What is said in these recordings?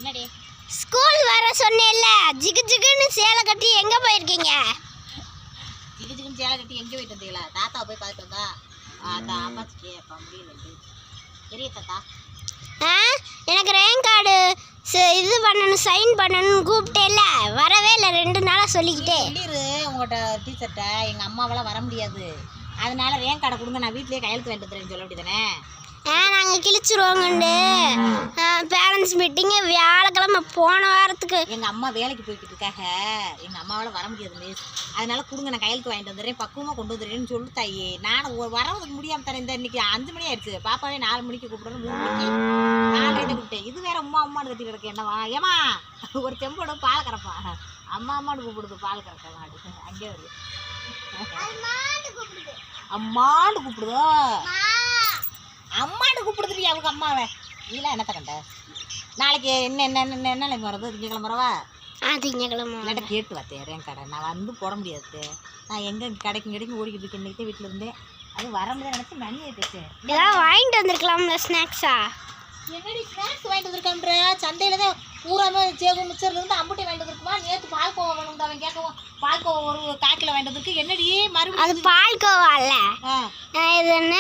என்னடி ஸ்கூல் வர சொன்னேல்ல, ஜிகு ஜிகுன்னு சேலை கட்டி எங்க போயிருக்கீங்க? ஜிகு ஜிகுன்னு சேலை கட்டி எங்கே போயிட்டு வந்தீங்களா? தாத்தாவை போய் பார்த்துட்டு வந்தா அம்மாச்சிக்கே அப்பா முடியல. பெரிய தாத்தா எனக்கு ரேங்க் கார்டு இது பண்ணணும், சைன் பண்ணணும்னு கூப்பிட்டேல்ல, வரவே இல்லை. 2 நாளாக சொல்லிக்கிட்டே. சொல்லிடு உங்கள்கிட்ட டீச்சர்கிட்ட எங்கள் அம்மாவெல்லாம் வர முடியாது, அதனால ரேங்க் கார்டை கொடுங்க, நான் வீட்லேயே கையெழுத்து வாங்கிட்டு வந்துடுறேன்னு சொல்ல வேண்டியதானே? நாங்கள் கிழிச்சிருவோங்கண்டு பேரண்ட்ஸ் மீட்டிங்கு வியாழக்கிழமை போன வாரத்துக்கு. எங்கள் அம்மா வேலைக்கு போய்கிட்டு இருக்காங்க, எங்கள் அம்மாவால் வர முடியாது மிஸ், அதனால கொடுங்க, நான் கையெழுத்து வாங்கிட்டு வந்துடுறேன், பக்குவமாக கொண்டு வந்துடுறேன்னு சொல்லு தாயி. நான் வரவதுக்கு முடியாமல் தரேன். இந்த இன்னைக்கு 5 மணி ஆயிடுச்சு, பாப்பாவே 4 மணிக்கு கூப்பிடணும், 3 மணிக்கு 4 கூப்பிட்டேன். இது வேற அம்மான்னு கட்டி கிடக்கு. என்னவா ஏமா ஒரு செம்போடு பால் கறப்பா, அம்மான்னு கூப்பிடுது, பால் கறக்க மாடு அங்கே வருது, அம்மான்னு கூப்பிடுதோ, அம்மாட்டு கூப்பிடுதுடி அவங்க அம்மாவை. நீலாம் என்னத்த கண்ட? நாளைக்கு என்ன வரது? திங்கக்கிழமை வரவா? திங்கக்கிழமை இல்லாட்ட கேட்டு பார்த்தேன் ரேங்க் கார்டை. நான் வந்து போட முடியாது, நான் எங்கே கிடைக்கும் ஓடிக்கிட்டு இருக்கேன். இன்றைக்கி வீட்டில் இருந்தேன், அது வர முடியாது நினச்சி மணி ஆகிடுச்சு. ஏதாவது வாங்கிட்டு வந்திருக்கலாம்ல ஸ்நாக்ஸா? என்னடி ஸ்நாக்ஸ் வாங்கிட்டு வந்திருக்கான்ற? சந்தையில் தான் பூராமே சேகு மிச்சர்லேருந்து அம்புட்டை வாங்கிட்டு வந்துருக்குமா? நேற்று பால்கோவா வேணும் அவன் கேட்கவும், பால்கோவா ஒரு 1/4 கிலோ வாங்கிட்டு வந்துருக்கு. என்னடி மறுபடியும்? அது பால்கோவா இல்லை, இது என்ன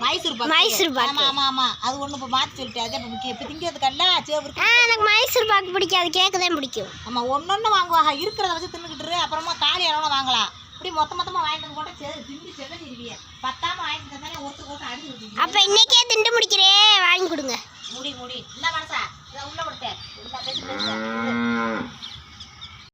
மைசூர் பாக்கு. மைசூர் பாக்கு. ஆமாம் ஆமாம், அது ஒன்று இப்போ மாற்றி சொல்லிட்டேன். அதே இப்போ முக்கியம் இப்போ திங்கிறதுக்கல்ல சேவு. எனக்கு மைசூர் பாக்கு பிடிக்காது, கேக்கு தான் பிடிக்கும். ஆமாம், ஒன்று வாங்குவாங்க, இருக்கிறத வச்சு தின்னுக்கிட்டு அப்புறமா காலி அளவில் வாங்கலாம். இப்படி மொத்தமாக வாங்கிட்டு வந்து போட்டால் சரி திண்டு செவச்சிருவிய. பத்தாமல் வாங்கிட்டு வந்தாலே ஒருத்தர் அடிச்சு. அப்போ இன்னைக்கே திண்டு முடிக்கிறே, வாங்கி கொடுங்க. முடி இந்த மனசா இதை உள்ள கொடுத்தேன்.